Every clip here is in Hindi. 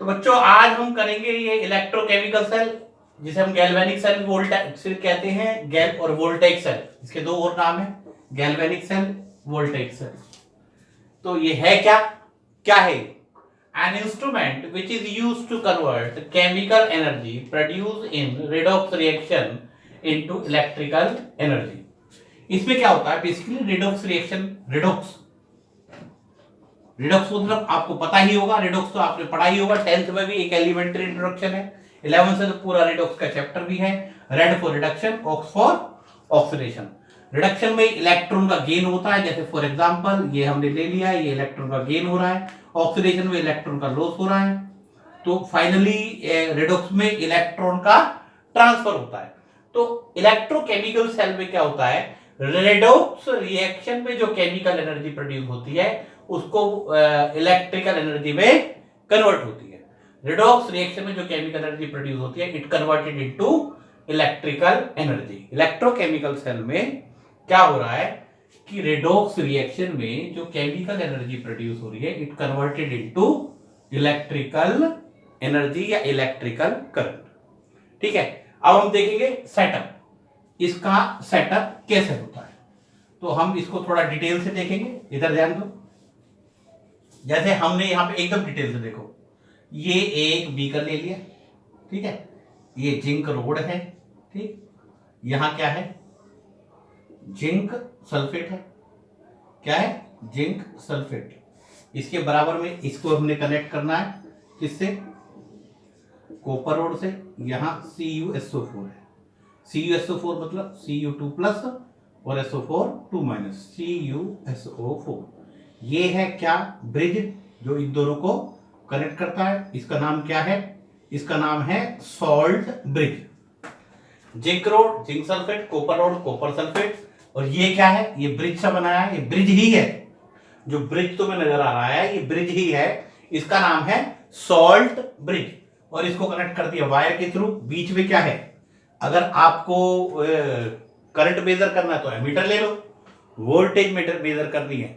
तो बच्चों आज हम करेंगे ये इलेक्ट्रोकेमिकल सेल, जिसे हम गैल्वेनिक सेल वोल्टेक सेल कहते हैं, गैल और वोल्टेक सेल, इसके दो और नाम है, गैल्वेनिक सेल, वोल्टेक सेल। तो ये है क्या, क्या है? An instrument which is used to convert chemical energy produced in redox reaction into electrical energy। इसमें क्या होता है basically, redox reaction, redox redox मतलब आपको पता ही होगा, रिडॉक्स तो आपने पढ़ा ही होगा, 10th में भी एक एलिमेंट्री इंट्रोडक्शन है, 11th से तो पूरा रिडॉक्स का चैप्टर भी है। Red for reduction, ox for oxidation. Reduction में इलेक्ट्रॉन का गेन होता है, जैसे फॉर एग्जांपल ये हमने ले लिया, ये इलेक्ट्रॉन का गेन हो रहा है। ऑक्सीडेशन में इलेक्ट्रॉन का लॉस हो रहा है। तो फाइनली रिडॉक्स में इलेक्ट्रॉन का ट्रांसफर होता है। तो इलेक्ट्रोकेमिकल सेल में क्या होता है, रेडॉक्स रिएक्शन में जो केमिकल एनर्जी प्रोड्यूस होती है उसको इलेक्ट्रिकल एनर्जी में कन्वर्ट होती है। रिडॉक्स रिएक्शन में जो केमिकल एनर्जी प्रोड्यूस होती है it converted into electrical energy. Electrochemical cell में क्या हो रहा है कि रिडॉक्स रिएक्शन में जो केमिकल एनर्जी प्रोड्यूस हो रही है it converted into electrical energy या इलेक्ट्रिकल करंट। ठीक है, अब हम देखेंगे सेटअप, इसका सेटअप कैसे होता है। तो हम इसको थोड़ा डिटेल से देखेंगे, इधर ध्यान दो। जैसे हमने यहां पे एकदम डिटेल से देखो, ये एक बीकर ले लिया, ठीक है, ये जिंक रोड है, ठीक, यहां क्या है, जिंक सल्फेट है, क्या है, जिंक सल्फेट। इसके बराबर में इसको हमने कनेक्ट करना है, किससे, कॉपर रोड से। यहां CuSO4 है, CuSO4 मतलब Cu2 प्लस और SO4 2 माइनस, CuSO4। ये है क्या, ब्रिज, जो इन दोनों को कनेक्ट करता है। इसका नाम क्या है, इसका नाम है salt bridge. Zinc road zinc sulphate, copper road copper sulphate. और ये क्या है, ये ब्रिज सा बनाया है, ये ब्रिज ही है, जो ब्रिज तुम्हें नजर आ रहा है ये ब्रिज ही है, इसका नाम है सॉल्ट ब्रिज। और इसको कनेक्ट कर दिया वायर के थ्रू। बीच में क्या है, अगर आपको करंट मेजर करना है तो एमीटर ले लो, वोल्टेज मीटर मेजर करनी है,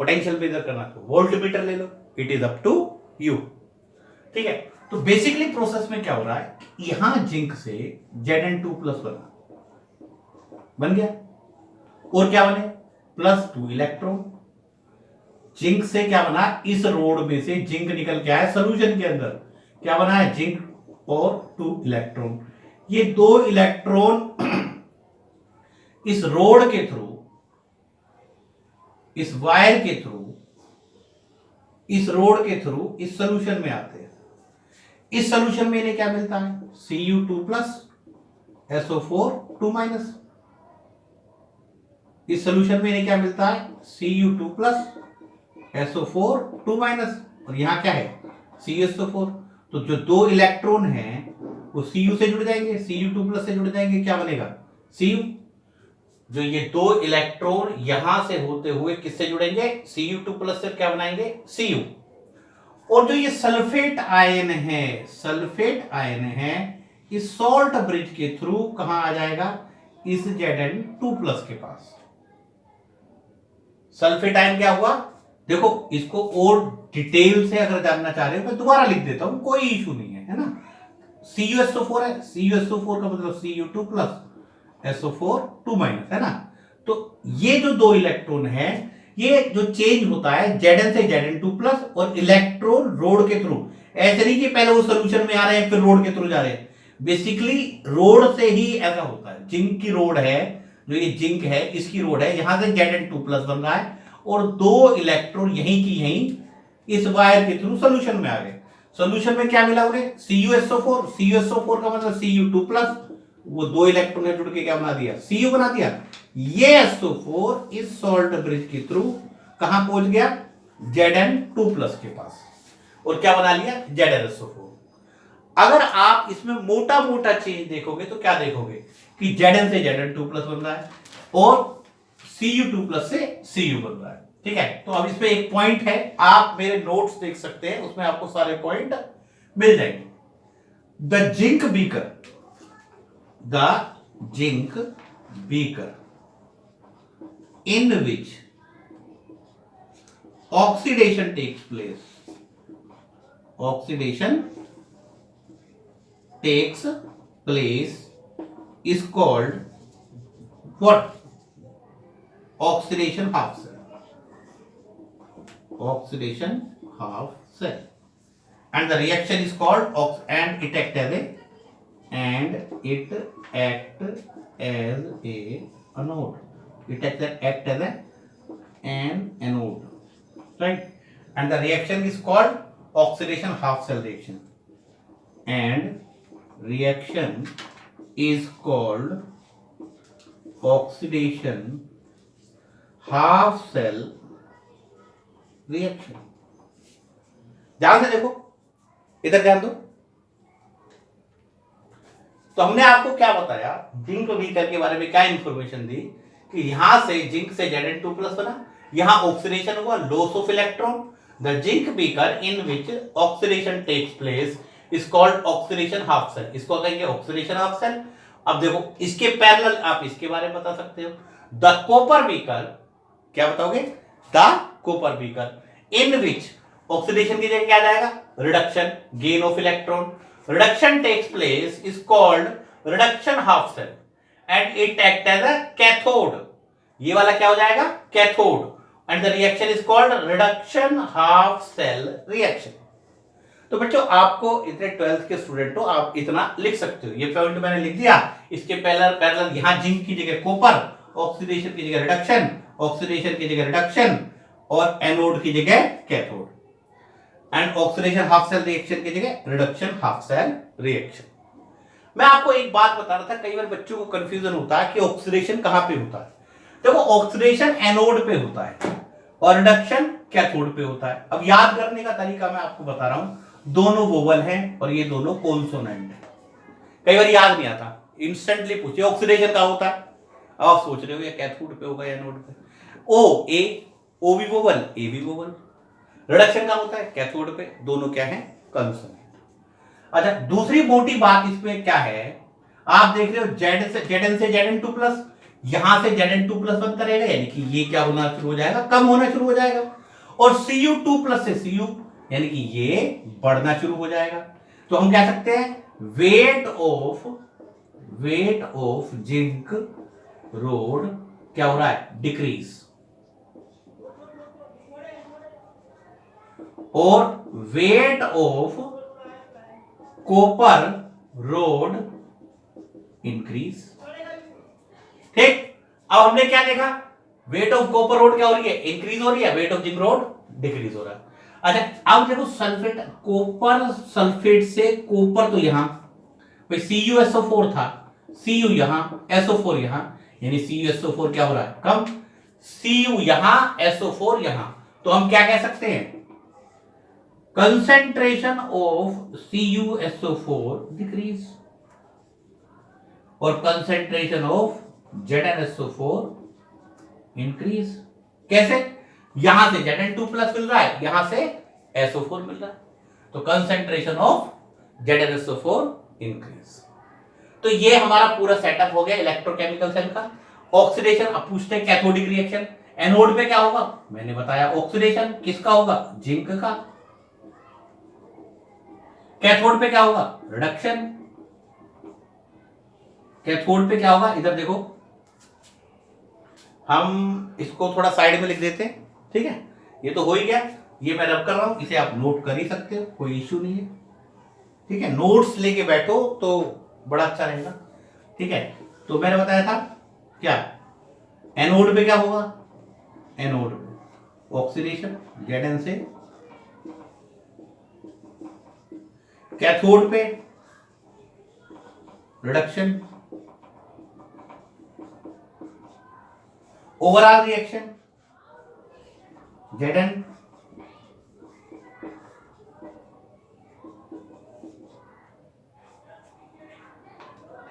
पोटेंशियल मेजर करना तो वोल्ट मीटर ले लो, it is up to you. ठीक है, तो बेसिकली प्रोसेस में क्या हो रहा है, यहां जिंक से Zn2 प्लस बन गया, और क्या बने, +2 इलेक्ट्रॉन। जिंक से क्या बना, इस रोड में से जिंक निकल के आया सोल्यूशन के अंदर, क्या बना है, जिंक और 2 इलेक्ट्रॉन। ये 2 इलेक्ट्रॉन इस रोड के थ्रू, इस वायर के थ्रू, इस रोड के थ्रू इस सोल्यूशन में आते हैं। इस सोल्यूशन में इन्हें क्या मिलता है, Cu2 प्लस SO4 2 माइनस। इस सोल्यूशन में इन्हें क्या मिलता है, Cu2 प्लस SO4 2 माइनस। और यहां क्या है, CuSO4। तो जो 2 इलेक्ट्रॉन हैं वो Cu से जुड़ जाएंगे, Cu2 प्लस से जुड़ जाएंगे, क्या बनेगा, Cu। जो ये 2 इलेक्ट्रॉन यहां से होते हुए किससे जुड़ेंगे, Cu2 प्लस से क्या बनाएंगे, Cu। और जो ये सल्फेट आयन है, सल्फेट आयन है, इस सॉल्ट ब्रिज के थ्रू कहां आ जाएगा, इस Zn2 प्लस के पास। सल्फेट आयन क्या हुआ, देखो इसको और डिटेल से अगर जानना चाह रहे हो मैं दोबारा लिख देता हूं, कोई इशू नहीं है, है ना। CuSO4 है, CuSO4 का मतलब Cu2 प्लस SO4 2 माइनस, है ना। तो ये जो 2 इलेक्ट्रॉन है, ये जो चेंज होता है Zn से Zn2 प्लस, और इलेक्ट्रॉन रोड के थ्रू, ऐसे नहीं कि पहले वो सोल्यूशन में आ रहे हैं फिर रोड के थ्रू जा रहे हैं, बेसिकली रोड से ही ऐसा होता है। जिंक की रोड है, जो ये जिंक है इसकी रोड है, यहां से Zn2 प्लस बन रहा है, और 2 इलेक्ट्रॉन यहीं की यहीं इस वायर के थ्रू सोल्यूशन में आ गए। सोल्यूशन में क्या मिला उन्हें, CuSO4। CuSO4 का मतलब Cu2 प्लस, वो 2 इलेक्ट्रॉन ने जुड़ के क्या बना दिया, Cu बना दिया। ये SO4 इस सॉल्ट ब्रिज के थ्रू कहां पहुंच गया, Zn2 प्लस के पास, और क्या बना लिया, ZnSO4। अगर आप इसमें मोटा मोटा चेंज देखोगे तो क्या देखोगे कि Zn से Zn2 प्लस बन रहा है और Cu2 प्लस से Cu बन रहा है। ठीक है, तो अब इसमें एक पॉइंट है, आप मेरे नोट्स देख सकते हैं, उसमें आपको सारे पॉइंट मिल जाएंगे। The zinc beaker, the zinc beaker in which oxidation takes place, oxidation takes place is called what? Oxidation half cell. Oxidation half cell. And the reaction is called and it act as a anode. It act as an anode, right? And the reaction is called oxidation half cell reaction. And reaction is called oxidation half cell reaction. ध्यान से देखो, इधर ध्यान दो। तो हमने आपको क्या बताया, जिंक बीकर के बारे में क्या इंफॉर्मेशन दी कि यहां से जिंक से Zn2+ बना, यहां ऑक्सीडेशन हुआ, loss of electron. The zinc beaker in which oxidation takes place is called oxidation half cell. इसको कहेंगे ऑक्सीडेशन हाफ सेल। अब देखो, इसके पैरेलल आप इसके बारे में बता सकते हो, द कॉपर बीकर। क्या बताओगे? The copper beaker in which oxidation की जगह क्या जाएगा? Reduction, gain of electron. Reduction takes place is called reduction half cell and it act as a cathode. ये वाला क्या हो जाएगा? Cathode. And the reaction is called reduction half cell reaction. तो बच्चों, आपको इतने 12th के स्टूडेंट हो, आप इतना लिख सकते हो। ये पॉइंट मैंने लिख दिया। इसके पैरेलल यहां जिंक की जगह कॉपर, ऑक्सीडेशन की जगह रिडक्शन, ऑक्सीडेशन की जगह रिडक्शन और एनोड की जगह cathode. And oxidation half cell reaction की जगह रिडक्शन हाफ सेल रिएक्शन। मैं आपको एक बात बता रहा था, कई बार बच्चों को कंफ्यूजन होता है कि ऑक्सीडेशन कहां पे होता है। देखो, ऑक्सीडेशन एनोड पे होता है और रिडक्शन कैथोड पे होता है। अब याद करने का तरीका मैं आपको बता रहा हूं। दोनों वोवल हैं और ये दोनों कॉन्सोनेंट है। कई बार याद नहीं आता, इंस्टेंटली पूछिए ऑक्सीडेशन कहां होता है। अब आप सोच रहे हो ये कैथोड पे होगा या एनोड पे। ओ भी वोवल, ए भी वोवल। रिडक्शन कहां होता है? कैथोड पे। दोनों क्या है? कंसोनेंट। अच्छा, दूसरी मोटी बात इसमें क्या है, आप देख रहे हो Zn से Zn2+, यहां से Zn2+ बनता रहेगा, यानी कि ये क्या होना शुरू हो जाएगा? कम होना शुरू हो जाएगा। और Cu2+ से Cu, यानी कि ये बढ़ना शुरू हो जाएगा। तो हम कह सकते हैं वेट ऑफ जिंक रोड क्या हो रहा है? डिक्रीज। और weight of copper road increase. ठीक, अब हमने क्या देखा? वेट ऑफ कॉपर रोड क्या हो रही है? इंक्रीज हो रही है। Weight of zinc road decrease हो रहा है। अच्छा, अब देखो सल्फेट, कॉपर सल्फेट से कॉपर तो यहां CuSO4 था, Cu यहां, SO4 यहां, यानी CuSO4 क्या हो रहा है? कम। Cu यहां, SO4 यहां। तो हम क्या कह सकते हैं? कंसेंट्रेशन ऑफ CuSO4 डिक्रीज और कंसेंट्रेशन ऑफ ZnSO4 इंक्रीज। कैसे? यहां से Zn2+ मिल रहा है, यहां से SO4 मिल रहा है, तो कंसेंट्रेशन ऑफ ZnSO4 इंक्रीज। तो ये हमारा पूरा सेटअप हो गया इलेक्ट्रोकेमिकल सेल का। ऑक्सीडेशन, अब पूछते हैं कैथोडिक रिएक्शन। एनोड पे क्या होगा? मैंने बताया ऑक्सीडेशन किसका होगा? जिंक का। कैथोड पे क्या होगा? रिडक्शन। कैथोड पे क्या होगा? इधर देखो, हम इसको थोड़ा साइड में लिख देते हैं, ठीक है? ये तो हो ही गया, ये मैं रब कर रहा हूं, इसे आप नोट कर ही सकते हो, कोई इश्यू नहीं है, ठीक है? नोट्स लेके बैठो तो बड़ा अच्छा रहेगा, ठीक है? तो मैंने बताया था क्या, एनोड पे क्या होगा? एनोड पे ऑक्सीडेशन Zn से, कैथोड पे रिडक्शन, ओवरऑल रिएक्शन Zn,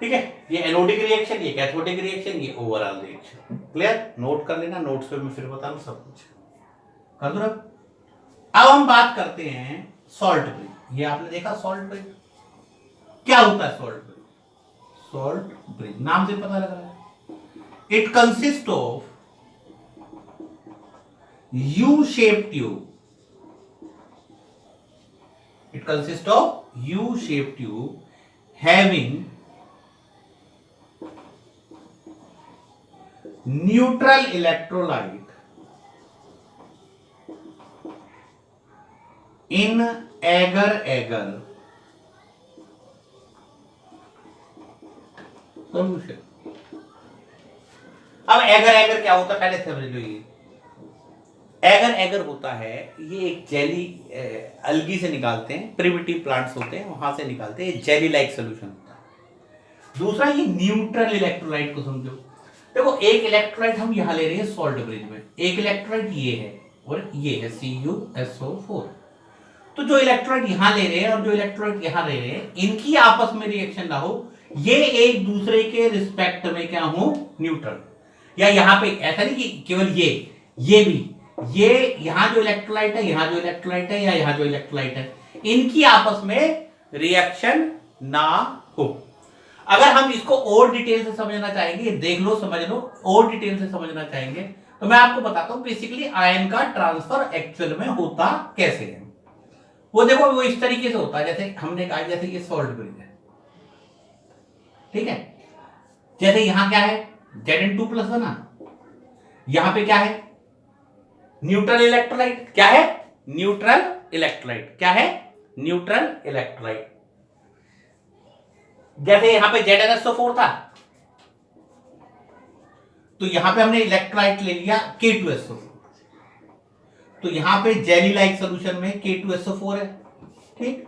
ठीक है? ये एनोडिक रिएक्शन, ये कैथोडिक रिएक्शन, ये ओवरऑल रिएक्शन। क्लियर? नोट कर लेना, नोट्स पे मैं फिर बता दूं सब कुछ कर दो। अब हम बात करते हैं सॉल्ट ब्रिज। ये आपने देखा सॉल्ट ब्रिज क्या होता है? सॉल्ट ब्रिज, सॉल्ट ब्रिज नाम से पता लग रहा है। It consist of U-shaped tube It consists of U-shaped tube having neutral electrolyte in agar-agar solution. अब एगर एगर क्या होता है पहले समझ लो। ये एगर एगर होता है, ये एक जेली अलगी से निकालते हैं, प्रिमिटिव प्लांट्स होते हैं वहां से निकालते हैं, जेली लाइक सोल्यूशन होता है। दूसरा ये न्यूट्रल इलेक्ट्रोलाइट को समझो। देखो एक इलेक्ट्रोलाइट हम यहां ले रहे हैं सॉल्ट ब्रिज में, एक इलेक्ट्रोलाइट ये है और ये है CuSO4। तो जो इलेक्ट्रोलाइट यहां ले रहे हैं और जो इलेक्ट्रोलाइट यहां ले रहे हैं, इनकी आपस में रिएक्शन ना हो, ये एक दूसरे के रिस्पेक्ट में क्या हो, न्यूट्रल। या यहां पे ऐसा नहीं कि केवल ये भी, ये यहां जो इलेक्ट्रोलाइट है, यहां जो इलेक्ट्रोलाइट है या यहां जो इलेक्ट्रोलाइट है, इनकी आपस में रिएक्शन ना हो। अगर हम इसको और डिटेल से समझना चाहेंगे, देख लो समझ लो, और डिटेल से समझना चाहेंगे तो मैं आपको बताता हूं बेसिकली आयन का ट्रांसफर एक्चुअल में होता कैसे है। वो देखो वो इस तरीके से होता है, जैसे हमने कहा जैसे ये सॉल्ट ब्रिज है, ठीक है। जैसे यहां क्या है, Zn2+ बना, यहां पे क्या है, न्यूट्रल इलेक्ट्रोलाइट। क्या है, न्यूट्रल इलेक्ट्रोलाइट। क्या है, न्यूट्रल इलेक्ट्रोलाइट। जैसे यहां पे ZnSO4 था, तो यहां पे हमने इलेक्ट्रोलाइट ले लिया K2SO4, तो यहां पे जेली लाइक सोल्यूशन में K2SO4 है, ठीक।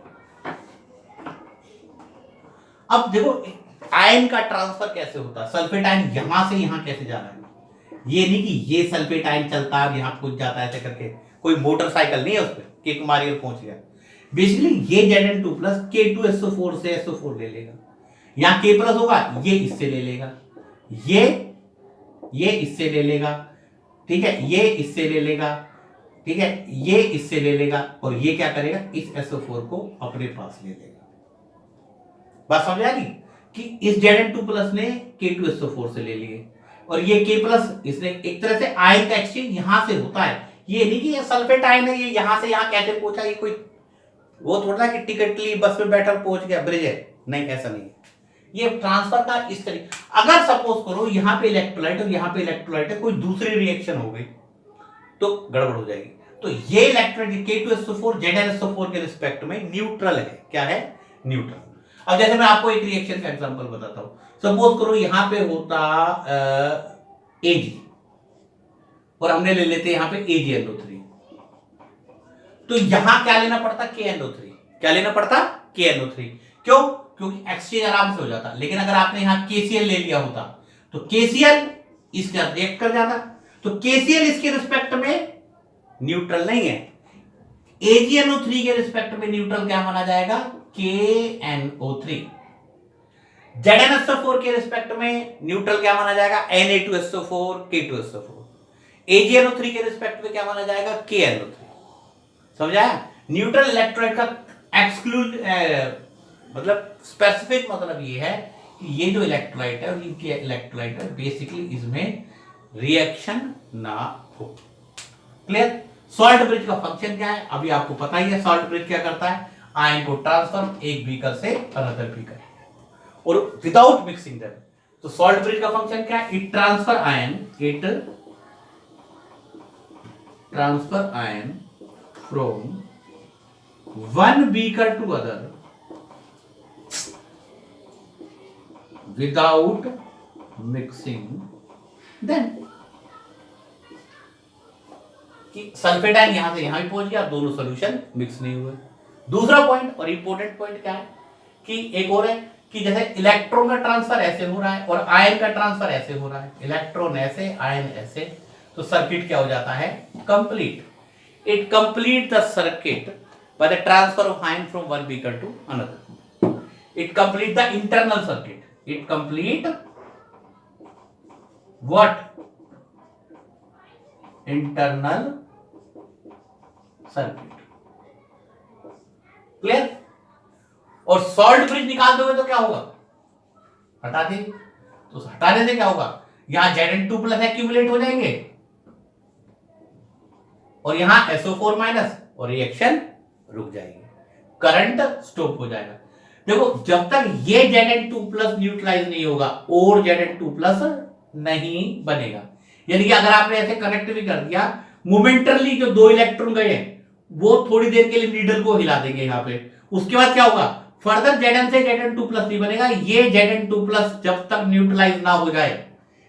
अब देखो आयन का ट्रांसफर कैसे होता है, सल्फेट आयन यहां से यहां कैसे जा रहा है। ये नहीं कि ये सल्फेट आयन चलता है और यहां कूद जाता है ऐसे करके, कोई मोटरसाइकिल नहीं है उस पर किक मारी और पहुंच गया। बेसिकली ये Zn2+ K2SO4 से SO4 ले लेगा, यहां K+ होगा, ये इससे ले लेगा, ये इससे ले लेगा, ठीक है, ये इससे ले लेगा, ठीक है, ये इससे ले लेगा, और ये क्या करेगा, इस SO4 को अपने पास ले लेगा। बात समझ आ रही कि इस Zn2+ ने K2SO4 से ले लिए, और ये K+ इसने एक तरह से आयन का एक्सचेंज यहां से होता है। ये नहीं कि ये सल्फेट आयन है, ये यहां से यहां कैसे पहुंचा, ये कोई वो थोड़ा कि टिकट ली बस में बैठा पहुंच गया, ब्रिज है, नहीं, ऐसा नहीं है। ये ट्रांसफर का इस तरीके, अगर सपोज करो यहां पे इलेक्ट्रोलाइट और यहां पे इलेक्ट्रोलाइट है, कोई दूसरी रिएक्शन हो गई तो गड़बड़ हो जाएगी। तो ये इलेक्ट्रोलाइट K2SO4 ZnSO4 के रिस्पेक्ट में न्यूट्रल है। क्या है, न्यूट्रल। अब जैसे मैं आपको एक रिएक्शन का एग्जांपल बताता हूं, सपोज करो यहां पे होता Ag और हमने ले लेते यहां पे AgNO3, तो यहां क्या लेना पड़ता, KNO3। क्या लेना पड़ता, KNO3। क्यों, क्योंकि एक्सचेंज आराम से हो जाता। लेकिन अगर आपने यहां KCl ले लिया होता तो KCl इसके साथ रिएक्ट कर जाता, तो KCl इसके रिस्पेक्ट में न्यूट्रल नहीं है। AgNO3 के रिस्पेक्ट में न्यूट्रल क्या माना जाएगा, KNO3। ZnSO4 के रिस्पेक्ट में न्यूट्रल क्या माना जाएगा, Na2SO4 K2SO4। AgNO3 के रिस्पेक्ट में क्या माना जाएगा, KNO3। समझा, न्यूट्रल इलेक्ट्रोलाइट का एक्सक्लूड मतलब स्पेसिफिक मतलब ये है कि ये जो इलेक्ट्रोलाइट है और इनकी इलेक्ट्रोलाइट है बेसिकली इसमें रिएक्शन ना हो। क्लियर। सॉल्ट ब्रिज का फंक्शन क्या है, अभी आपको पता ही है। सॉल्ट ब्रिज क्या करता है, आयन को ट्रांसफर एक बीकर से अनदर बीकर और विदाउट मिक्सिंग देम। तो सॉल्ट ब्रिज का फंक्शन क्या है, it transfer ion from one beaker to other without mixing them. कि सल्फेट आयन यहां से यहां भी पहुंच गया, दोनों सॉल्यूशन मिक्स नहीं हुए। दूसरा पॉइंट और इंपॉर्टेंट पॉइंट क्या है कि एक और है कि जैसे इलेक्ट्रॉन का ट्रांसफर ऐसे हो रहा है और आयन का ट्रांसफर ऐसे हो रहा है, इलेक्ट्रॉन ऐसे आयन ऐसे, तो सर्किट क्या हो जाता है, complete. It complete the circuit by the transfer of ion from one beaker to another. It complete the internal circuit. It complete what, internal circuit. Clear. और सॉल्ट ब्रिज निकाल दोगे तो क्या होगा, हटा दे, तो हटाने से क्या होगा, यहां Zn2+ एक्यूमुलेट हो जाएंगे और यहां SO4- और रिएक्शन रुक जाएगी। करंट स्टॉप हो जाएगा। देखो जब तक ये Zn2+ न्यूट्रलाइज नहीं होगा और Zn2+ नहीं बनेगा। यानी कि अगर आपने ऐसे कनेक्ट भी कर दिया, मोमेंटरली जो 2 इलेक्ट्रॉन गए वो थोड़ी देर के लिए नीडल को हिला देंगे यहाँ पे, उसके बाद क्या होगा, फर्दर Zn से Zn2+ नहीं बनेगा। ये Zn2+ जब तक न्यूट्रलाइज ना हो जाए,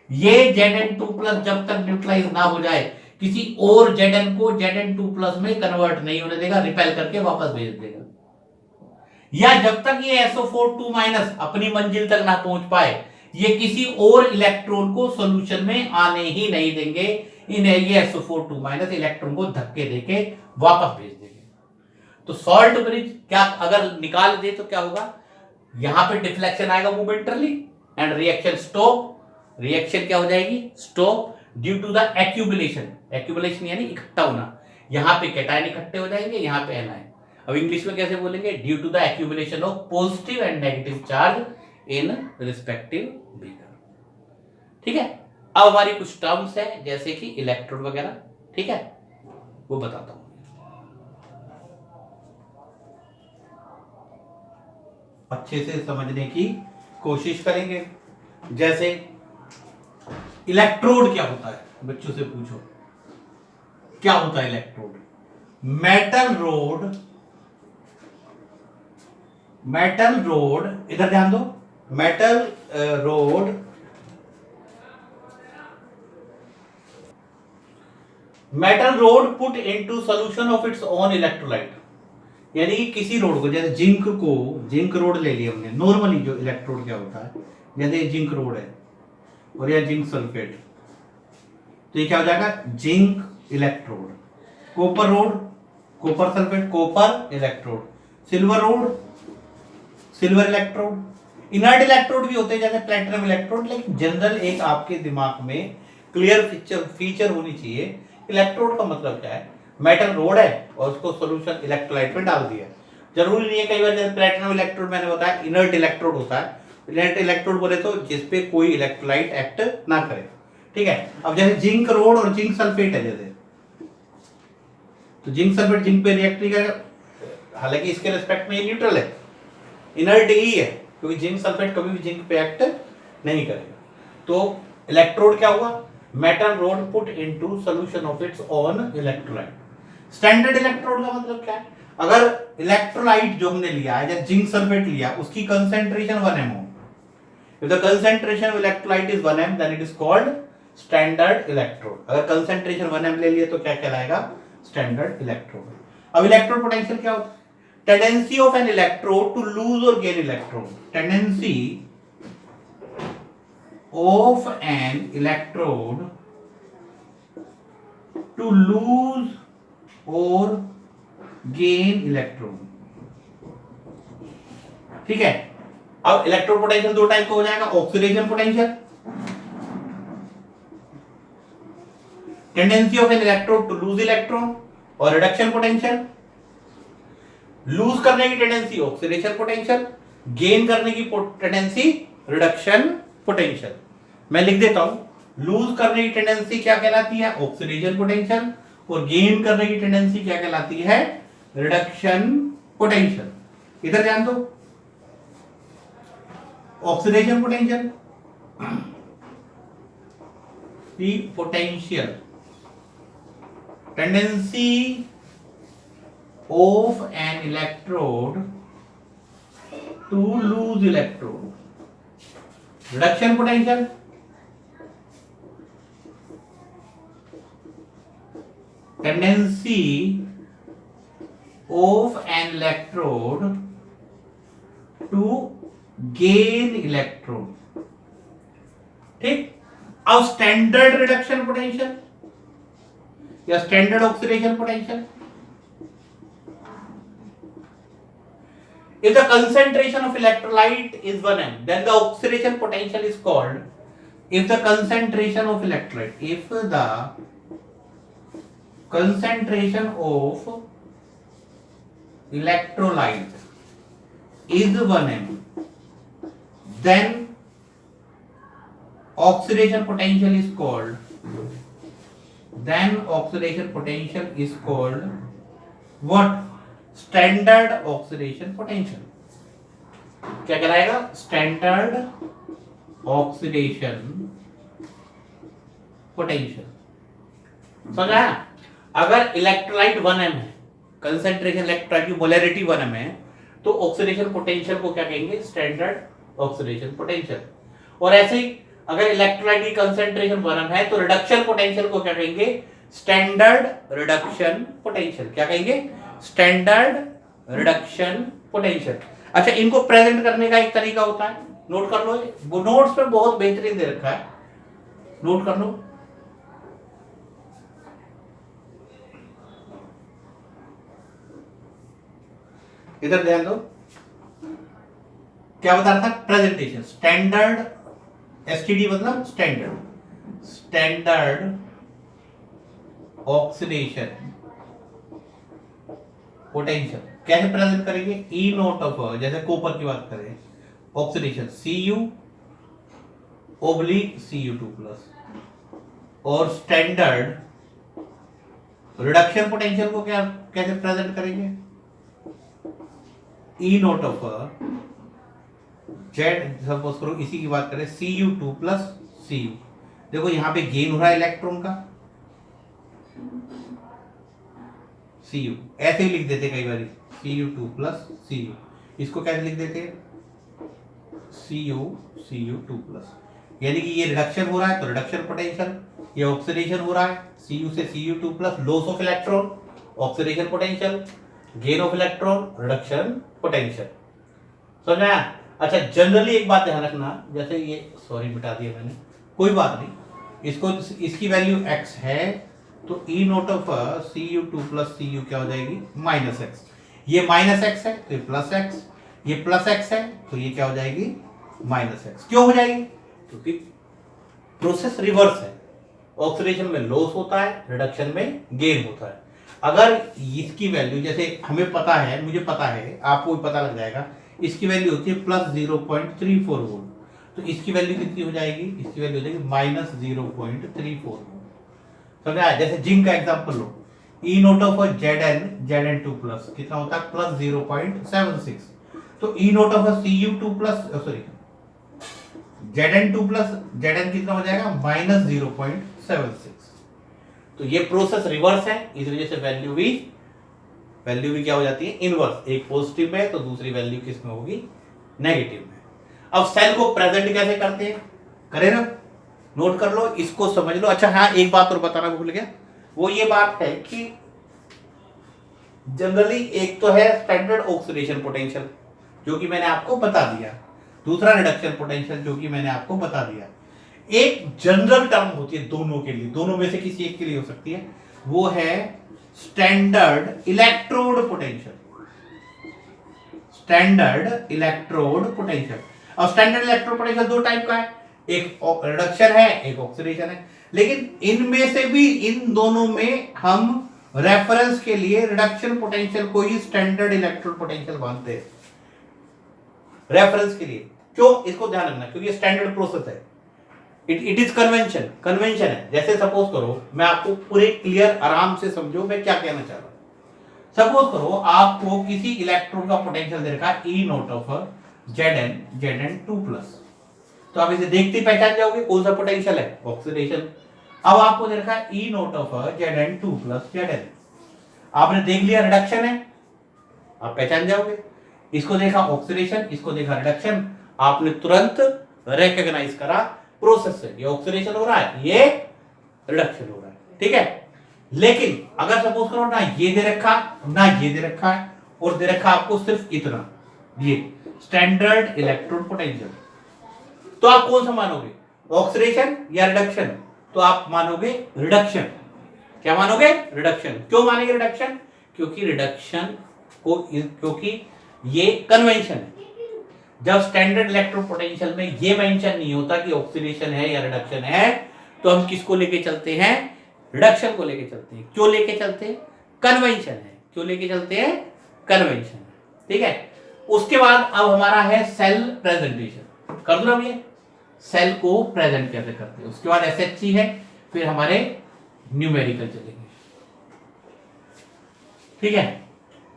ये Zn2+ जब तक न्यूट्रलाइज ना हो जाए, किसी और Zn को Zn2+ में कन्वर्ट नहीं होने देगा, रिपेल करके वापस भेज देगा। या जब तक ये SO4 अपनी मंजिल तक ना पहुंच पाए, ये किसी और इलेक्ट्रॉन को सॉल्यूशन में आने ही नहीं देंगे। इन्हें ये SO4 इलेक्ट्रॉन को धक्के देके वापस भेज देंगे। तो सॉल्ट ब्रिज क्या अगर निकाल दे तो क्या होगा, यहां पे डिफ्लेक्शन आएगा momentarily and reaction stop. Reaction क्या हो जाएगी, stop, due to the accumulation. Accumulation यानी इकट्ठा होना, यहां पे कैटायन इकट्ठे हो जाएंगे, यहां पे एनायन। अब इंग्लिश में कैसे बोलेंगे, due to the accumulation of positive and negative charge in respective beaker. ठीक है, अब हमारी कुछ टर्म्स है जैसे कि इलेक्ट्रोड वगैरह, ठीक है, वो बताता हूं। अच्छे से समझने की कोशिश करेंगे। जैसे इलेक्ट्रोड क्या होता है, बच्चों से पूछो क्या होता है electrode. Metal road, metal road, इधर ध्यान दो, metal road metal road put into solution of its own electrolyte. यानी किसी रोड को, जैसे जिंक को, जिंक रोड ले लिया हमने, नॉर्मली जो इलेक्ट्रोड क्या होता है, जैसे जिंक रोड है और यह जिंक सल्फेट, तो ये क्या हो जाएगा, zinc electrode. Copper road, copper sulphate, copper electrode. Silver road, silver electrode. Inert electrode भी होते हैं जैसे प्लैटिनम इलेक्ट्रोड। लेकिन जनरल एक आपके दिमाग में क्लियर फीचर होनी चाहिए, इलेक्ट्रोड का मतलब क्या है, मेटल रोड है और उसको सॉल्यूशन इलेक्ट्रोलाइट में डाल दिया। जरूरी नहीं है, कई बार जैसे प्लैटिनम इलेक्ट्रोड मैंने बताया इनर्ट इलेक्ट्रोड होता है। इनर्ट इलेक्ट्रोड बोले तो जिसपे कोई इलेक्ट्रोलाइट एक्ट ना करे, ठीक है। अब जैसे जिंक रोड और जिंक सल्फेट है, जैसे तो जिंक सल्फेट जिंक पे रिएक्ट नहीं करेगा, हालांकि इसके रिस्पेक्ट में ये न्यूट्रल है, इनर्ट ही है, क्योंकि जिंक सल्फेट कभी भी जिंक पे एक्ट नहीं करेगा। तो इलेक्ट्रोड क्या हुआ, metal road put into solution of its own electrolyte. Standard electrode का मतलब क्या है, अगर इलेक्ट्रोलाइट जो हमने लिया है, जैसे जिंक सल्फेट लिया, उसकी concentration 1 mol, if the concentration of electrolyte is 1 m then it is called standard electrode। अगर कंसेंट्रेशन 1 m ले लिए तो क्या कहलाएगा, स्टैंडर्ड इलेक्ट्रोड। अब इलेक्ट्रोड पोटेंशियल क्या होता है, tendency of an electrode to lose और gain electron. Tendency of an electrode to lose और गेन इलेक्ट्रॉन, ठीक है। अब इलेक्ट्रोड पोटेंशियल दो टाइप का हो जाएगा, oxidation potential, tendency of an electrode to lose electron, और रिडक्शन पोटेंशियल, लूज करने की टेंडेंसी ऑक्सीडेशन पोटेंशियल, गेन करने की टेंडेंसी रिडक्शन पोटेंशियल। मैं लिख देता हूं, लूज करने की टेंडेंसी क्या कहलाती है, ऑक्सीडेशन पोटेंशियल, और गेन करने की टेंडेंसी क्या कहलाती है, रिडक्शन पोटेंशियल। इधर ध्यान दो, oxidation potential, the potential tendency of an electrode to lose electron, reduction potential, tendency of an electrode to gain electron, ठीक। अब स्टैंडर्ड रिडक्शन पोटेंशियल या standard oxidation potential, if the concentration of electrolyte is 1 m then the oxidation potential is called, if the concentration of electrolyte, if the concentration of electrolyte is 1 m then oxidation potential is called, then oxidation potential is called what, standard oxidation potential. क्या कहलाएगा? Standard oxidation potential. समझा? अगर इलेक्ट्रोलाइट 1m है, कंसेंट्रेशन इलेक्ट्रोलाइट की मोलैरिटी 1m है, तो ऑक्सीडेशन पोटेंशियल को क्या कहेंगे? Standard oxidation potential. और ऐसे ही अगर इलेक्ट्रोलाइट की कंसेंट्रेशन 1m है तो रिडक्शन पोटेंशियल को क्या कहेंगे? Standard reduction potential. क्या कहेंगे? Standard reduction potential. अच्छा, इनको प्रेजेंट करने का एक तरीका होता है, नोट कर लो, वो नोट्स पे बहुत बेहतरीन दे रखा है, नोट कर लो। इधर ध्यान दो, क्या बता रहा था? प्रेजेंटेशन। स्टैंडर्ड, एसटीडी मतलब स्टैंडर्ड, स्टैंडर्ड ऑक्सीडेशन पोटेंशियल कैसे प्रेजेंट करेंगे? ई नोट ऑफ, जैसे कॉपर की बात करें, ऑक्सीडेशन Cu ओब्लिक Cu2+, और स्टैंडर्ड रिडक्शन पोटेंशियल को क्या कैसे प्रेजेंट करेंगे? ई नोट ऑफ जेड, सपोज करो इसी की बात करें, Cu2+ Cu। देखो यहां पे गेन हो रहा है इलेक्ट्रॉन का, Cu ऐसे ही लिख देते कई बार, Cu2+ Cu। इसको कैसे लिख देते हैं? Cu2+, यानी कि ये रिडक्शन हो रहा है तो रिडक्शन पोटेंशियल, ये ऑक्सीडेशन हो रहा है Cu से Cu2+, loss of electron oxidation potential, gain of electron reduction potential. समझा? अच्छा, जनरली एक बात ध्यान रखना, जैसे ये, सॉरी मिटा दिया मैंने, कोई बात नहीं, इसको, इसकी वैल्यू x है तो E naught of Cu2+ Cu क्या हो जाएगी? -x। ये -x है तो ये +x, ये +x है तो ये क्या हो जाएगी? -x। क्यों हो जाएगी? क्योंकि प्रोसेस रिवर्स है, ऑक्सीडेशन में लॉस होता है, रिडक्शन में गेन होता है। अगर इसकी वैल्यू, जैसे हमें पता है, मुझे पता है, आपको भी पता लग जाएगा, इसकी वैल्यू होती है +0.34 वोल्ट, तो इसकी वैल्यू कितनी हो जाएगी? इसकी वैल्यू हो जाएगी -0.34 वोल्ट। समझा? जैसे जिंक का एग्जांपल लो, ई नोट ऑफ Zn2+ कितना होता है? +0.76, तो E naught of Cu2+, sorry Zn कितना हो जाएगा? -0.76। तो ये प्रोसेस रिवर्स है, इस वजह से वैल्यू भी क्या हो जाती है? इनवर्स। एक पॉजिटिव में तो दूसरी वैल्यू किस में होगी? नेगेटिव में। अब सेल को प्रेजेंट कैसे करते हैं? करें ना, नोट कर लो, इसको समझ लो। अच्छा हाँ, एक बात और बताना भूल गया, वो ये बात है कि जनरली एक तो है स्टैंडर्ड ऑक्सीडेशन पोटेंशियल जो कि मैंने आपको बता दिया, दूसरा रिडक्शन पोटेंशियल जो कि मैंने आपको बता दिया। एक जनरल टर्म होती है दोनों के लिए, दोनों में से किसी एक के लिए हो सकती है, वो है standard electrode potential. Standard electrode potential. और स्टैंडर्ड इलेक्ट्रोड पोटेंशियल दो टाइप का है, एक रिडक्शन है, एक ऑक्सीडेशन है। लेकिन इनमें से भी, इन दोनों में हम रेफरेंस के लिए रिडक्शन पोटेंशियल को ही स्टैंडर्ड इलेक्ट्रोड पोटेंशियल मानते हैं, रेफरेंस के लिए। क्यों? इसको ध्यान रखना, क्योंकि स्टैंडर्ड प्रोसेस है, इट इज कन्वेंशन है। जैसे सपोज करो, मैं आपको पूरे क्लियर आराम से समझो मैं क्या कहना चाह रहा हूं। सपोज करो आपको किसी इलेक्ट्रोड का पोटेंशियल दे रखा है ई नोट ऑफ Zn2+, तो आप इसे देखते ही पहचान जाओगे कौन सा पोटेंशियल है? ऑक्सीडेशन। अब आपको दे रखा है E naught of Zn2+ Zn, आपने देख लिया रिडक्शन है, आप पहचान जाओगे। इसको देखा ऑक्सीडेशन, इसको देखा रिडक्शन, आपने तुरंत रिकॉग्नाइज करा प्रोसेस से, ये ऑक्सीडेशन हो रहा है, ये रिडक्शन हो रहा है, ठीक है। लेकिन अगर सपोज करो ना ये दे रखा, ना ये दे रखा है, और दे रखा आपको सिर्फ इतना, ये स्टैंडर्ड इलेक्ट्रोड पोटेंशियल, तो आप कौन सा मानोगे? ऑक्सीडेशन या रिडक्शन? तो आप मानोगे रिडक्शन। क्या मानोगे? रिडक्शन। क्यों मानेंगे रिडक्शन? क्योंकि रिडक्शन को, क्योंकि ये कन्वेंशन है। जब स्टैंडर्ड इलेक्ट्रोड पोटेंशियल में ये मेंशन नहीं होता कि ऑक्सीडेशन है या रिडक्शन है, तो हम किसको लेके चलते हैं? रिडक्शन को लेके चलते हैं। क्यों लेके चलते हैं? कन्वेंशन है। क्यों लेके चलते हैं? कन्वेंशन। ठीक है। उसके बाद अब हमारा है सेल प्रेजेंटेशन। कर दो ना, ये सेल को प्रेजेंट कैसे करते हैं। उसके बाद SHC है, फिर हमारे न्यूमेरिकल चलेंगे। ठीक है।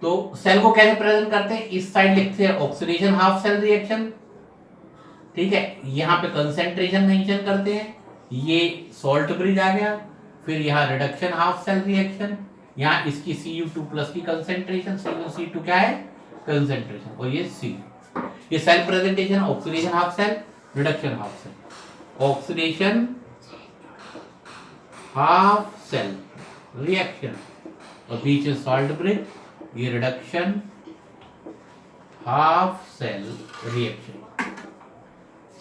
तो सेल को कैसे प्रेजेंट करते हैं, इस साइड लिखते हैं ऑक्सीडेशन हाफ सेल रिएक्शन, ठीक है, यहाँ पे कंसेंट्रेशन मेंशन करते हैं, ये सॉल्ट ब्रिज आ गया, फिर यहाँ रिडक्शन हाफ सेल रिएक्शन, यहाँ इसकी Cu2 प्लस की कंसेंट्रेशन, CuC2 क्या है कंसेंट्रेशन, और ये C, ये cell presentation, oxidation half cell, reduction half cell, oxidation half cell reaction, और बीच में सॉल्ट ब्रिज, ये रिडक्शन हाफ सेल रिएक्शन,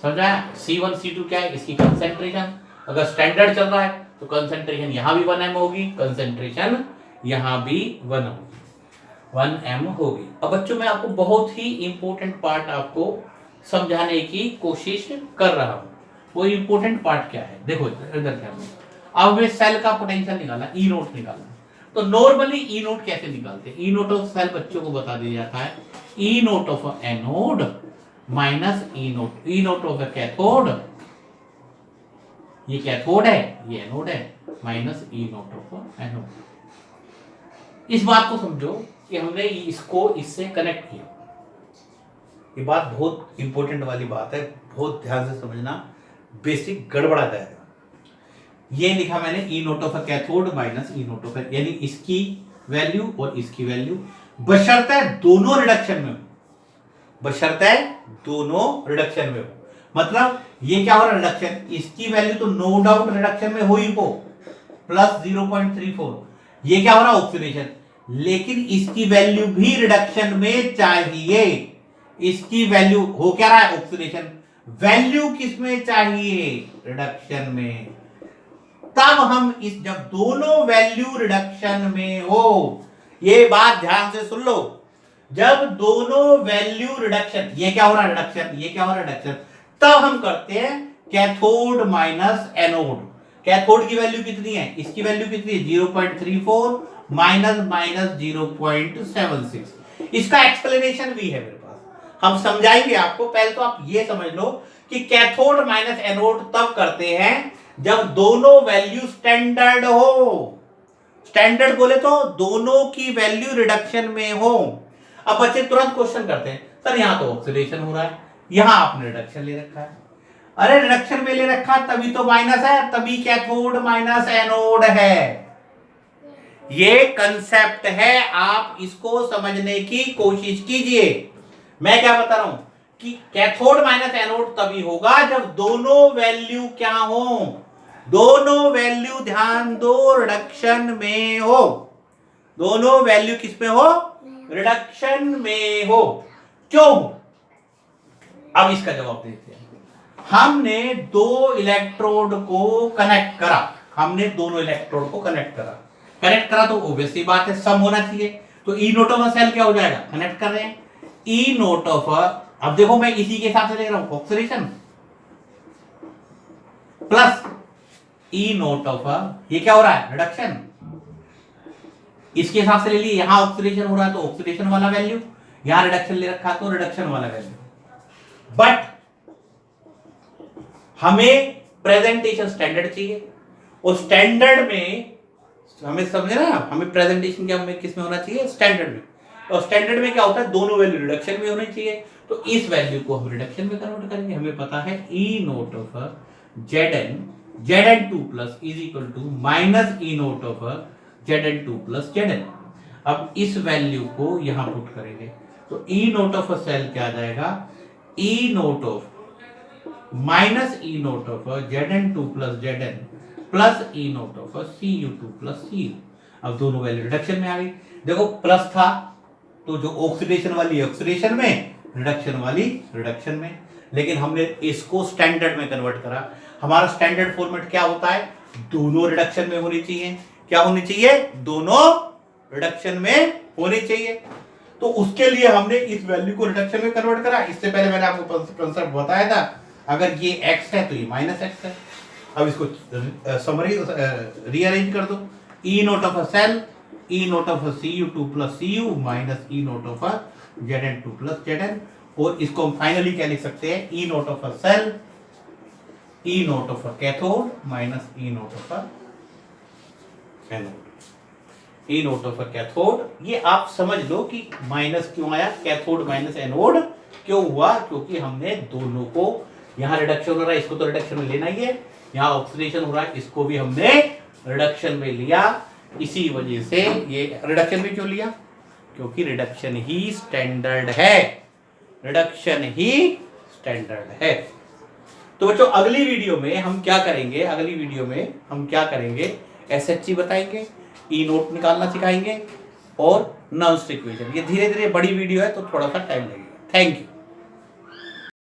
समझा। C1 C2 क्या है, इसकी कंसेंट्रेशन, अगर स्टैंडर्ड चल रहा है तो कंसेंट्रेशन यहां भी 1m होगी, कंसेंट्रेशन यहां भी 1m होगी। अब बच्चों मैं आपको बहुत ही इंपॉर्टेंट पार्ट आपको समझाने की कोशिश कर रहा हूं। वो इंपॉर्टेंट पार्ट क्या है, देखो इधर ध्यान दो। अब वे सेल का पोटेंशियल निकाला, ई नोट निकालना, तो नॉर्मली ई नोट कैसे निकालते हैं, ई नोट ऑफ सेल बच्चों को बता दिया जाता है, E naught of anode minus E naught of cathode, ये कैथोड है ये एनोड है, minus E naught of anode. इस बात को समझो कि हमने इसको इससे कनेक्ट किया, ये बात बहुत इंपॉर्टेंट वाली बात है, बहुत ध्यान से समझना, बेसिक गड़बड़ा जाएगा। ये लिखा मैंने E naught of cathode minus E naught of, यानी इसकी वैल्यू और इसकी वैल्यू, बशर्ते दोनों रिडक्शन में हो, बशर्ते दोनों रिडक्शन में हो। मतलब ये क्या हो रहा है रिडक्शन, इसकी वैल्यू तो नो डाउट रिडक्शन में हो ही हो, प्लस 0.34, ये क्या हो रहा है ऑक्सीडेशन, लेकिन इसकी वैल्यू भी रिडक्शन में चाहिए, इसकी वैल्यू हो क्या रहा है ऑक्सीडेशन, वैल्यू किस में चाहिए रिडक्शन में। तब हम इस जब दोनों वैल्यू रिडक्शन में हो, ये बात ध्यान से सुन लो, जब दोनों वैल्यू रिडक्शन, ये क्या हो रहा है रिडक्शन, ये क्या हो रहा है रिडक्शन, तब हम करते हैं कैथोड माइनस एनोड। कैथोड की वैल्यू कितनी है, इसकी वैल्यू कितनी है 0.34 माइनस माइनस 0.76। इसका एक्सप्लेनेशन भी है मेरे पास, हम समझाएंगे आपको। पहले तो आप ये समझ लो कि कैथोड माइनस एनोड तब करते हैं जब दोनों वैल्यू स्टैंडर्ड हो, स्टैंडर्ड बोले तो दोनों की वैल्यू रिडक्शन में हो। अब बच्चे तुरंत क्वेश्चन करते हैं, सर यहां तो ऑक्सीडेशन हो रहा है, यहां आपने रिडक्शन ले रखा है। अरे रिडक्शन में ले रखा तभी तो माइनस है, तभी कैथोड माइनस एनोड है। ये कंसेप्ट है, आप इसको समझने की कोशिश कीजिए। मैं क्या बता रहा हूं कि कैथोड माइनस एनोड तभी होगा जब दोनों वैल्यू क्या हो, दोनों वैल्यू ध्यान दो रिडक्शन में हो, दोनों वैल्यू किस में हो रिडक्शन में हो। क्यों, अब इसका जवाब देते हैं। हमने दो इलेक्ट्रोड को कनेक्ट करा, हमने दोनों इलेक्ट्रोड को कनेक्ट करा, कनेक्ट करा तो ऑब्वियसली बात है सम होना चाहिए, तो ई नोट ऑफ सेल क्या हो जाएगा, कनेक्ट कर रहे हैं ई नोट ऑफ, अब देखो मैं इसी के हिसाब से ले रहा हूं oxidation plus E naught of, ये क्या हो रहा है रिडक्शन, इसके हिसाब से ले लिए, यहां ऑक्सीडेशन हो रहा है तो ऑक्सीडेशन वाला वैल्यू, यहां रिडक्शन ले रखा तो रिडक्शन वाला वैल्यू। बट हमें प्रेजेंटेशन स्टैंडर्ड चाहिए, और स्टैंडर्ड में हमें समझे ना, हमें प्रेजेंटेशन क्या हमें किस में होना चाहिए स्टैंडर्ड में, और स्टैंडर्ड में क्या होता है दोनों वैल्यू रिडक्शन में होनी चाहिए, तो इस वैल्यू को हम रिडक्शन में कन्वर्ट करेंगे। हमें पता है E naught of Zn2 plus is equal to minus E naught of Zn2 plus Zn। अब इस वैल्यू को यहां पुट करेंगे तो ई नोट ऑफ सेल क्या आ जाएगा, E naught of minus E naught of Zn2 plus Zn plus E naught of Cu2 plus Cu। अब दोनों वैल्यू रिडक्शन में आ गई, देखो प्लस था तो जो ऑक्सीडेशन वाली ऑक्सीडेशन में, रिडक्शन वाली रिडक्शन में, लेकिन हमने इसको स्टैंडर्ड में कन्वर्ट करा। हमारा स्टैंडर्ड फॉर्मेट क्या होता है, दोनों रिडक्शन में होनी चाहिए, क्या होनी चाहिए, दोनों रिडक्शन में होनी चाहिए। तो उसके लिए हमने इस वैल्यू को रिडक्शन में कन्वर्ट करा। इससे पहले मैंने आपको कंसेप्ट बताया था, अगर ये x है तो ये माइनस x है। अब इसको समरी रीअरेंज कर दो, E naught of a cell, E naught of Cu2 plus Cu minus E naught of Zn2 plus Zn, और इसको हम फाइनली क्या लिख सकते हैं, E naught of a cell, E naught of a cathode minus E naught of a anode. E naught of cathode. ये आप समझ लो कि माइनस क्यों आया, कैथोड माइनस एनोड क्यों हुआ, क्योंकि हमने दोनों को, यहाँ रिडक्शन हो रहा है इसको तो रिडक्शन में लेना ही है, यहाँ ऑक्सीडेशन हो रहा है इसको भी हमने रिडक्शन में लिया। इसी वजह से ये रिडक्शन में क्यों लिया, क्योंकि रिडक्शन ही स्टैंडर्ड है, रिडक्शन ही स्टैंडर्ड है। तो बच्चों अगली वीडियो में हम क्या करेंगे, अगली वीडियो में हम क्या करेंगे, SHG बताएंगे, ई नोट निकालना सिखाएंगे और नॉन स्टिक इक्वेशन। ये धीरे धीरे बड़ी वीडियो है तो थोड़ा सा टाइम लगेगा। Thank you.